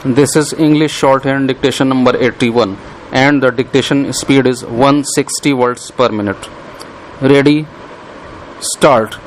This is English shorthand dictation number 81 and the dictation speed is 160 words per minute. Ready? Start.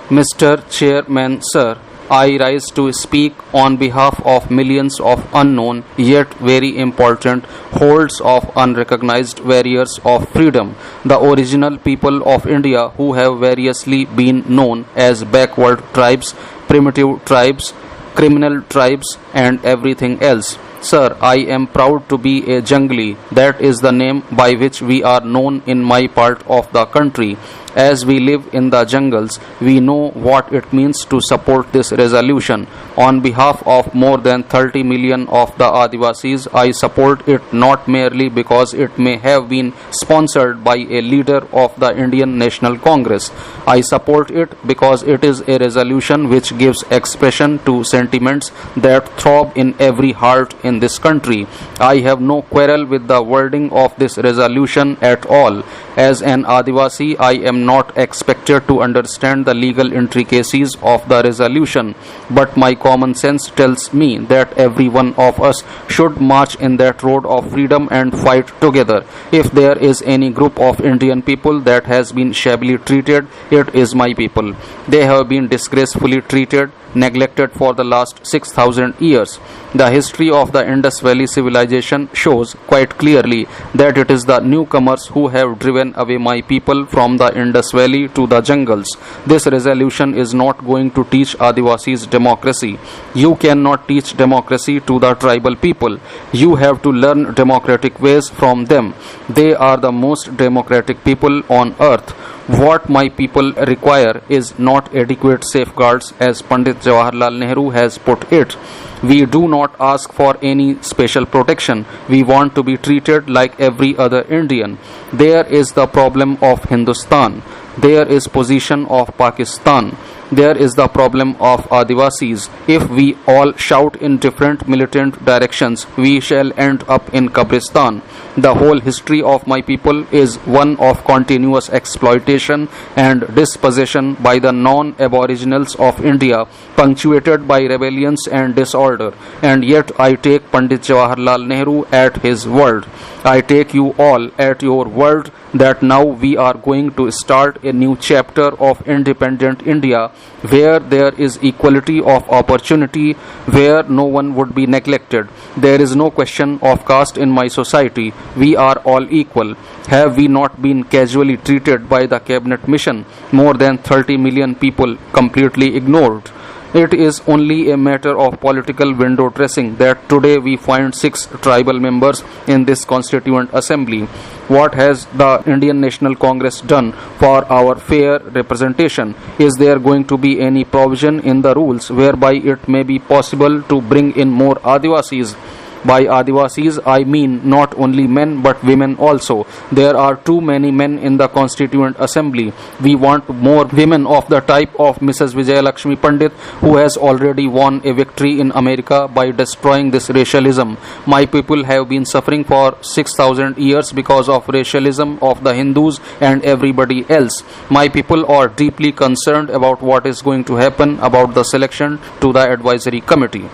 Mr. Chairman, sir, I rise to speak on behalf of millions of unknown yet very important holds of unrecognized warriors of freedom, the original people of India who have variously been known as backward tribes, primitive tribes, criminal tribes, and everything else. Sir, I am proud to be a Jungli. That is the name by which we are known in my part of the country. As we live in the jungles, we know what it means to support this resolution. On behalf of more than 30 million of the Adivasis, I support it not merely because it may have been sponsored by a leader of the Indian National Congress. I support it because it is a resolution which gives expression to sentiments that throb in every heart in this country. I have no quarrel with the wording of this resolution at all. As an Adivasi, I am not expected to understand the legal intricacies of the resolution, but my common sense tells me that every one of us should march in that road of freedom and fight together. If there is any group of Indian people that has been shabbily treated, it is my people. They have been disgracefully treated, neglected for the last 6,000 years. The history of the Indus Valley civilization shows quite clearly that it is the newcomers who have driven away my people from the Indus Valley to the jungles. This resolution is not going to teach Adivasis democracy. You cannot teach democracy to the tribal people. You have to learn democratic ways from them. They are the most democratic people on earth. What my people require is not adequate safeguards, as Pandit Jawaharlal Nehru has put it. We do not ask for any special protection. We want to be treated like every other Indian. There is the problem of Hindustan. There is position of Pakistan. There is the problem of Adivasis. If we all shout in different militant directions, we shall end up in Kabristan. The whole history of my people is one of continuous exploitation and dispossession by the non-aboriginals of India, punctuated by rebellions and disorder. And yet I take Pandit Jawaharlal Nehru at his word. I take you all at your word that now we are going to start a new chapter of independent India where there is equality of opportunity, where no one would be neglected. There is no question of caste in my society. We are all equal. Have we not been casually treated by the cabinet mission? More than 30 million people completely ignored. It is only a matter of political window dressing that today we find 6 tribal members in this constituent assembly. What has the Indian National Congress done for our fair representation? Is there going to be any provision in the rules whereby it may be possible to bring in more Adivasis? By Adivasis, I mean not only men but women also. There are too many men in the Constituent Assembly. We want more women of the type of Mrs. Vijayalakshmi Pandit, who has already won a victory in America by destroying this racialism. My people have been suffering for 6,000 years because of racialism of the Hindus and everybody else. My people are deeply concerned about what is going to happen about the selection to the advisory committee.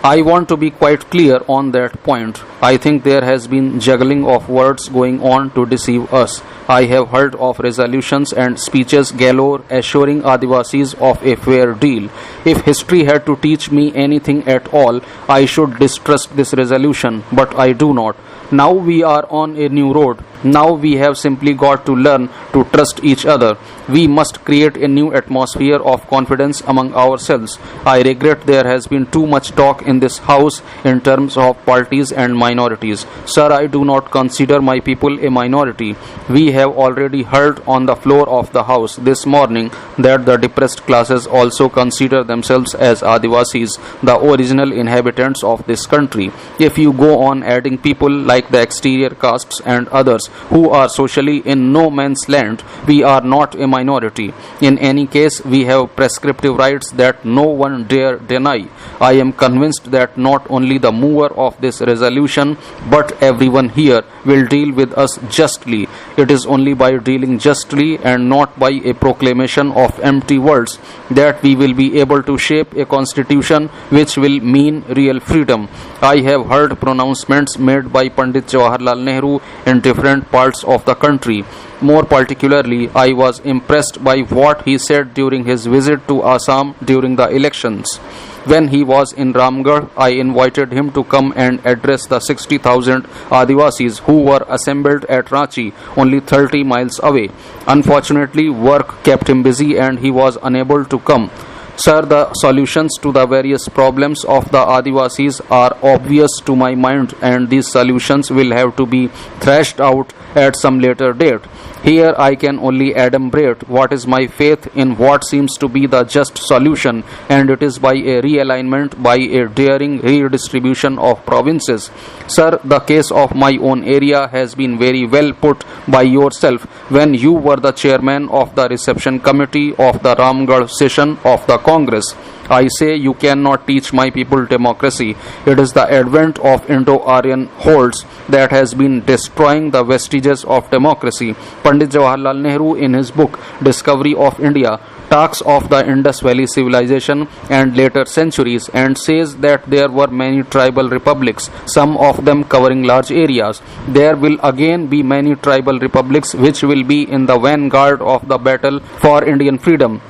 I want to be quite clear on that point. I think there has been juggling of words going on to deceive us. I have heard of resolutions and speeches galore assuring Adivasis of a fair deal. If history had to teach me anything at all, I should distrust this resolution, but I do not. Now we are on a new road. Now we have simply got to learn to trust each other. We must create a new atmosphere of confidence among ourselves. I regret there has been too much talk in this house in terms of parties and minorities. Sir, I do not consider my people a minority. We have already heard on the floor of the house this morning that the depressed classes also consider themselves as Adivasis, the original inhabitants of this country. If you go on adding people like the exterior castes and others who are socially in no man's land, we are not a minority. In any case, we have prescriptive rights that no one dare deny. I am convinced that not only the mover of this resolution, but everyone here will deal with us justly. It is only by dealing justly and not by a proclamation of empty words that we will be able to shape a constitution which will mean real freedom. I have heard pronouncements made by Pandit Jawaharlal Nehru in different parts of the country. More particularly, I was impressed by what he said during his visit to Assam during the elections. When he was in Ramgarh, I invited him to come and address the 60,000 Adivasis who were assembled at Ranchi, only 30 miles away. Unfortunately, work kept him busy and he was unable to come. Sir, the solutions to the various problems of the Adivasis are obvious to my mind, and these solutions will have to be thrashed out at some later date. Here I can only adumbrate what is my faith in what seems to be the just solution, and it is by a realignment, by a daring redistribution of provinces. Sir, the case of my own area has been very well put by yourself when you were the chairman of the reception committee of the Ramgarh session of the Congress. I say you cannot teach my people democracy. It is the advent of Indo-Aryan holds that has been destroying the vestiges of democracy. Pandit Jawaharlal Nehru, in his book Discovery of India, talks of the Indus Valley civilization and later centuries and says that there were many tribal republics, some of them covering large areas. There will again be many tribal republics which will be in the vanguard of the battle for Indian freedom.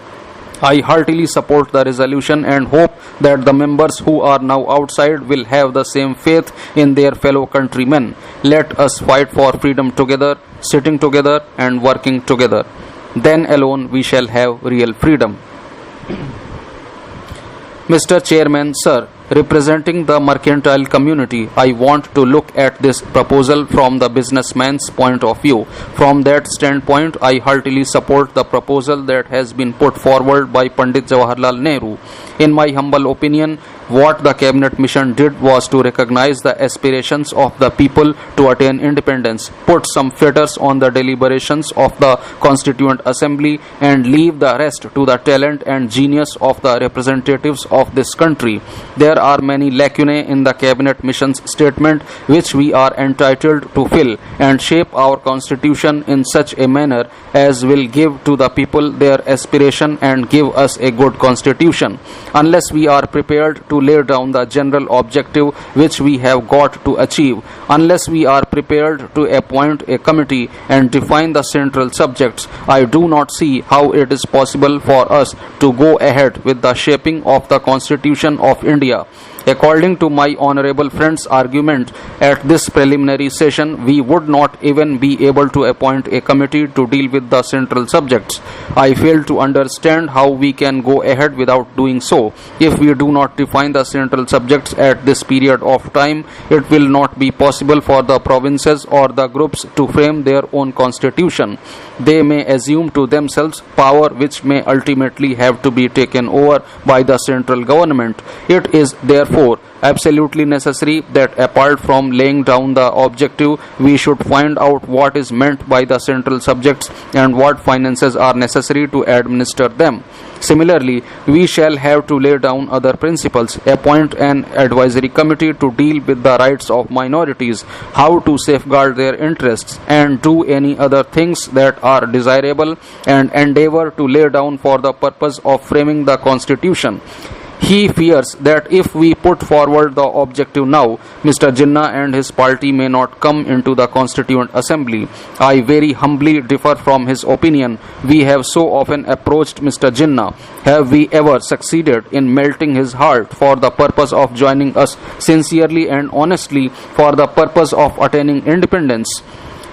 I heartily support the resolution and hope that the members who are now outside will have the same faith in their fellow countrymen. Let us fight for freedom together, sitting together and working together. Then alone we shall have real freedom. Mr. Chairman, Sir, representing the mercantile community, I want to look at this proposal from the businessman's point of view. From that standpoint, I heartily support the proposal that has been put forward by Pandit Jawaharlal Nehru. In my humble opinion, what the cabinet mission did was to recognize the aspirations of the people to attain independence, put some fetters on the deliberations of the Constituent Assembly, and leave the rest to the talent and genius of the representatives of this country. There are many lacunae in the cabinet mission's statement which we are entitled to fill and shape our constitution in such a manner as will give to the people their aspiration and give us a good constitution. Unless we are prepared to lay down the general objective which we have got to achieve, unless we are prepared to appoint a committee and define the central subjects, I do not see how it is possible for us to go ahead with the shaping of the Constitution of India. According to my honorable friend's argument at this preliminary session, we would not even be able to appoint a committee to deal with the central subjects. I fail to understand how we can go ahead without doing so. If we do not define the central subjects at this period of time, it will not be possible for the provinces or the groups to frame their own constitution. They may assume to themselves power which may ultimately have to be taken over by the central government. It is therefore absolutely necessary that apart from laying down the objective, we should find out what is meant by the central subjects and what finances are necessary to administer them. Similarly, we shall have to lay down other principles, appoint an advisory committee to deal with the rights of minorities, how to safeguard their interests, and do any other things that are desirable, and endeavor to lay down for the purpose of framing the Constitution. He fears that if we put forward the objective now, Mr. Jinnah and his party may not come into the Constituent Assembly. I very humbly differ from his opinion. We have so often approached Mr. Jinnah. Have we ever succeeded in melting his heart for the purpose of joining us sincerely and honestly for the purpose of attaining independence?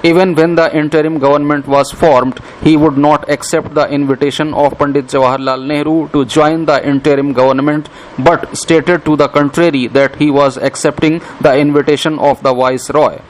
Even when the interim government was formed, he would not accept the invitation of Pandit Jawaharlal Nehru to join the interim government, but stated to the contrary that he was accepting the invitation of the Viceroy.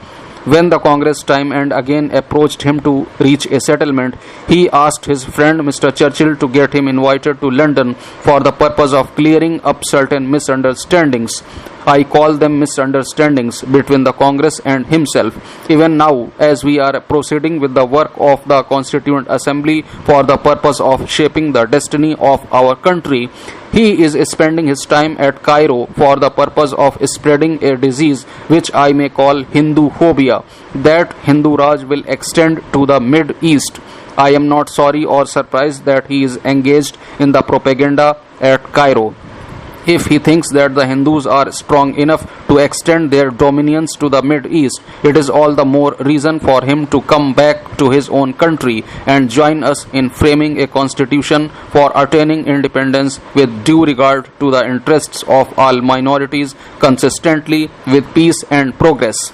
When the Congress time and again approached him to reach a settlement, he asked his friend Mr. Churchill to get him invited to London for the purpose of clearing up certain misunderstandings. I call them misunderstandings between the Congress and himself. Even now, as we are proceeding with the work of the Constituent Assembly for the purpose of shaping the destiny of our country, he is spending his time at Cairo for the purpose of spreading a disease which I may call Hindu phobia. That Hindu Raj will extend to the Mid East. I am not sorry or surprised that he is engaged in the propaganda at Cairo. If he thinks that the Hindus are strong enough to extend their dominions to the Mid East, it is all the more reason for him to come back to his own country and join us in framing a constitution for attaining independence with due regard to the interests of all minorities, consistently with peace and progress.